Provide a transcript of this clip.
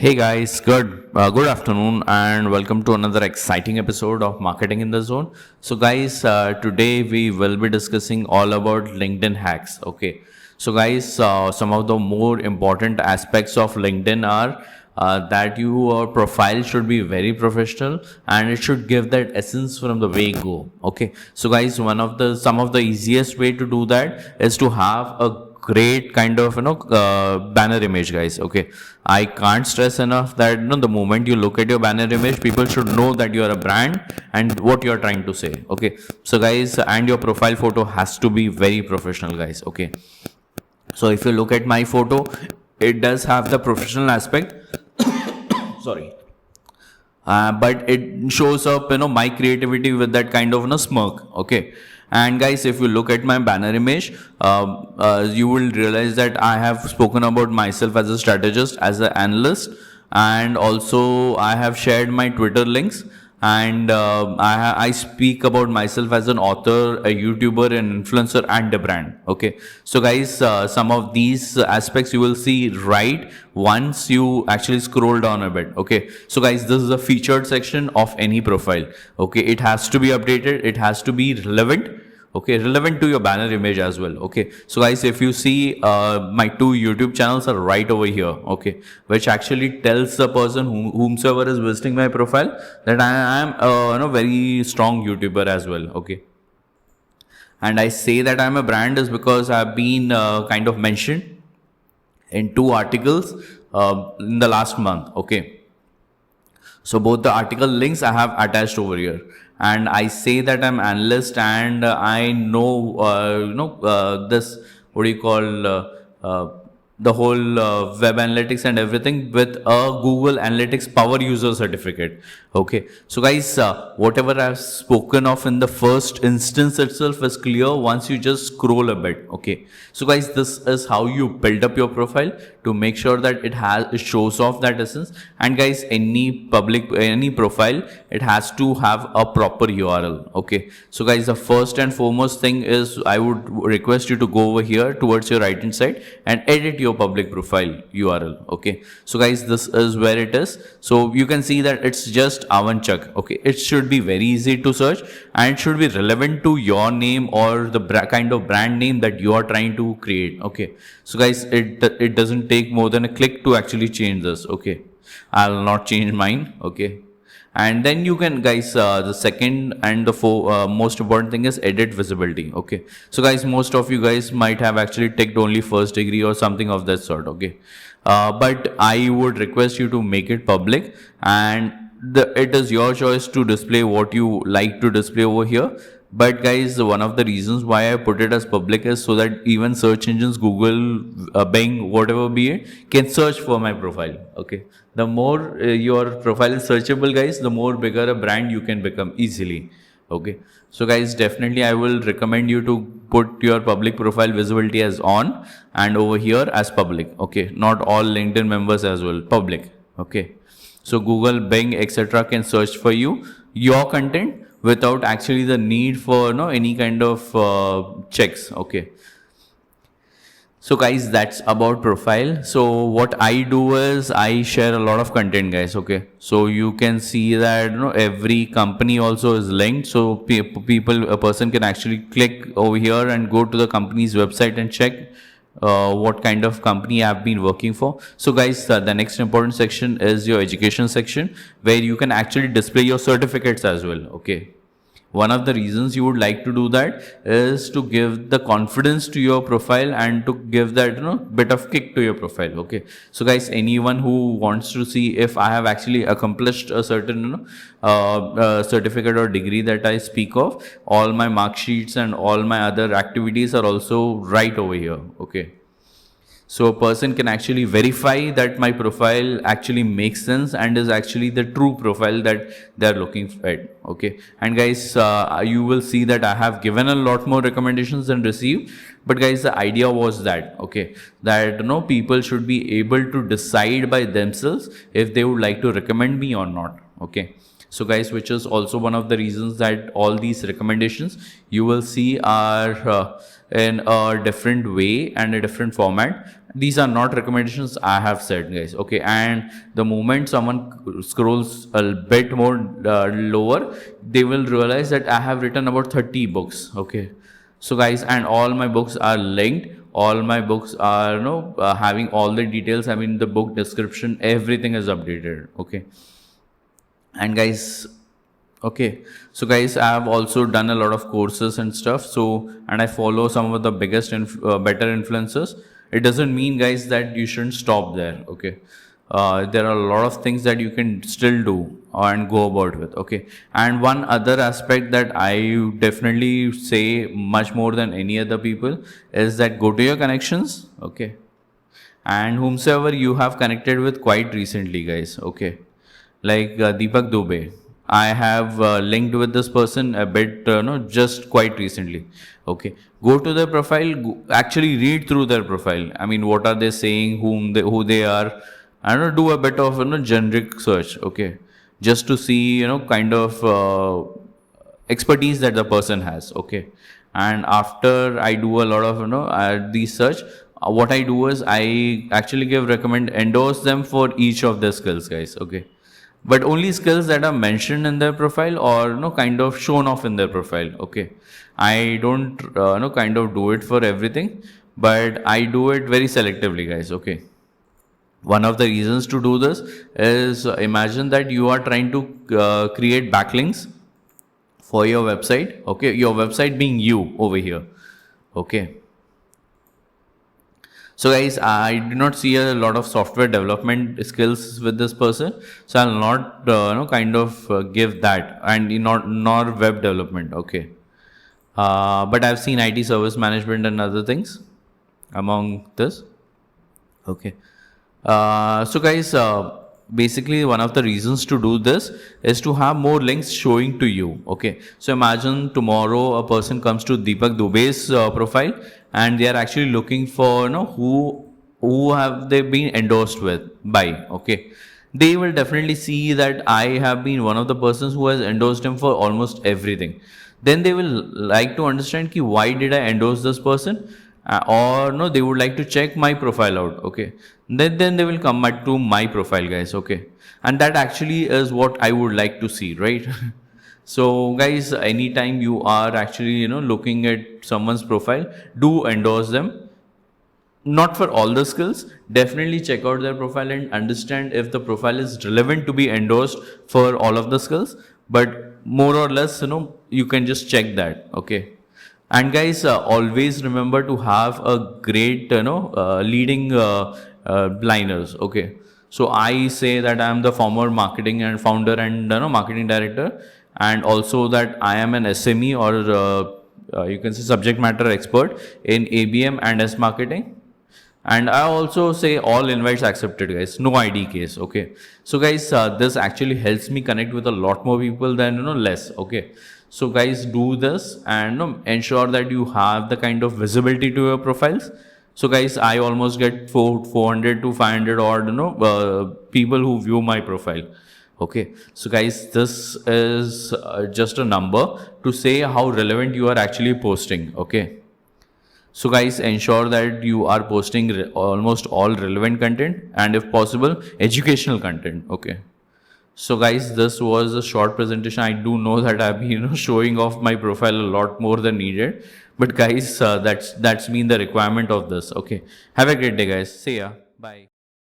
Hey guys, good afternoon, and welcome to another exciting episode of Marketing in the Zone. So guys, today we will be discussing all about LinkedIn hacks. Okay, so guys, some of the more important aspects of LinkedIn are that your profile should be very professional and it should give that essence from the way go. Okay, so guys, some of the easiest way to do that is to have a great kind of banner image, guys. Okay, I can't stress enough that the moment you look at your banner image, people should know that you are a brand and what you are trying to say. Okay, so guys, and your profile photo has to be very professional, guys. Okay, so if you look at my photo, it does have the professional aspect. Sorry, but it shows up my creativity with that kind of smirk. Okay, and guys, if you look at my banner image, you will realize that I have spoken about myself as a strategist, as an analyst, and also I have shared my Twitter links, and I speak about myself as an author, a YouTuber, an influencer, and a brand. Okay, so guys, some of these aspects you will see right once you actually scroll down a bit. Okay, so guys, this is a featured section of any profile. Okay, it has to be updated, it has to be relevant. Okay, relevant to your banner image as well. Okay, so guys, if you see, my two YouTube channels are right over here. Okay, which actually tells the person whomsoever is visiting my profile that I am very strong YouTuber as well. Okay, and I say that I'm a brand is because I've been kind of mentioned in two articles in the last month. Okay, so both the article links I have attached over here, and I say that I'm analyst and I know this, what do you call, the whole web analytics and everything with a Google Analytics Power User certificate. Okay, so guys, whatever I've spoken of in the first instance itself is clear once you just scroll a bit. Okay, so guys, this is how you build up your profile to make sure that it shows off that essence. And guys, any profile, it has to have a proper URL. Okay, so guys, the first and foremost thing is I would request you to go over here towards your right hand side and edit your public profile URL. Okay, so guys, this is where it is. So you can see that it's just Avanchak. Okay, it should be very easy to search and it should be relevant to your name or the kind of brand name that you are trying to create. Okay, so guys, it doesn't take more than a click to actually change this. Okay, I'll not change mine. Okay, and then you can, guys, the second and the most important thing is edit visibility. Okay, so guys, most of you guys might have actually ticked only first degree or something of that sort. Okay, but I would request you to make it public, and it is your choice to display what you like to display over here. But guys, one of the reasons why I put it as public is so that even search engines, Google, Bing, whatever be it, can search for my profile. Okay, the more your profile is searchable, guys, the more bigger a brand you can become easily. Okay, so guys, definitely I will recommend you to put your public profile visibility as on and over here as public. Okay, not all LinkedIn members as well, public. Okay, so Google, Bing, etc. can search for your content without actually the need for any kind of checks. Okay, so guys, that's about profile. So what I do is I share a lot of content, guys. Okay, so you can see that every company also is linked, so a person can actually click over here and go to the company's website and check what kind of company I've been working for. So guys, the next important section is your education section, where you can actually display your certificates as well. Okay, one of the reasons you would like to do that is to give the confidence to your profile and to give that bit of kick to your profile. Okay, so guys, anyone who wants to see if I have actually accomplished a certain certificate or degree that I speak of, all my mark sheets and all my other activities are also right over here. Okay, so a person can actually verify that my profile actually makes sense and is actually the true profile that they're looking at. Okay, and guys, you will see that I have given a lot more recommendations than received. But guys, the idea was that, okay, that people should be able to decide by themselves if they would like to recommend me or not. Okay, So guys, which is also one of the reasons that all these recommendations you will see are in a different way and a different format. These are not recommendations I have said, guys. Okay, and the moment someone scrolls a bit more lower, they will realize that I have written about 30 books. Okay, so guys, and all my books are linked. All my books are having all the details. I mean, the book description, everything is updated. Okay, and guys, okay, so guys, I have also done a lot of courses and stuff. So, and I follow some of the biggest better influencers. It doesn't mean, guys, that you shouldn't stop there. Okay, there are a lot of things that you can still do and go about with. Okay, and one other aspect that I definitely say much more than any other people is that go to your connections. Okay, and whomsoever you have connected with quite recently, guys. Okay, like Deepak Dubey. I have linked with this person a bit, no, just quite recently. Okay, go to their profile, actually read through their profile. I mean, what are they saying, who they are. I don't know, do a bit of generic search. Okay, just to see kind of expertise that the person has. Okay, and after I do a lot of research, what I do is I actually endorse them for each of their skills, guys. Okay, but only skills that are mentioned in their profile or kind of shown off in their profile. Okay, I don't kind of do it for everything, but I do it very selectively, guys. Okay, one of the reasons to do this is imagine that you are trying to create backlinks for your website. Okay, your website being you over here. Okay, so guys, I did not see a lot of software development skills with this person, so I'll not kind of give that, and not nor web development. Okay, but I've seen IT service management and other things among this. Okay, so guys, basically one of the reasons to do this is to have more links showing to you. Okay, so imagine tomorrow a person comes to Deepak Dubey's profile and they are actually looking for who have they been endorsed with by. Okay, they will definitely see that I have been one of the persons who has endorsed him for almost everything. Then they will like to understand ki why did I endorse this person, or no, they would like to check my profile out. Okay, then they will come back to my profile, guys. Okay, and that actually is what I would like to see, right? So guys, anytime you are actually looking at someone's profile, do endorse them. Not for all the skills, definitely check out their profile and understand if the profile is relevant to be endorsed for all of the skills, but more or less you can just check that. Okay, and guys, always remember to have a great leading liners. Okay, so I say that I am the former marketing and founder and marketing director, and also that I am an SME, or you can say subject matter expert in ABM and S marketing. And I also say all invites accepted, guys. No ID case. Okay. So guys, this actually helps me connect with a lot more people than less. Okay. So guys, do this and ensure that you have the kind of visibility to your profiles. So guys, I almost get 400 to 500 odd people who view my profile. Okay. So guys, this is just a number to say how relevant you are actually posting. Okay. So guys, ensure that you are posting almost all relevant content, and if possible, educational content. Okay. So guys, this was a short presentation. I do know that I've been showing off my profile a lot more than needed, but guys, that's been the requirement of this. Okay. Have a great day, guys. See ya. Bye.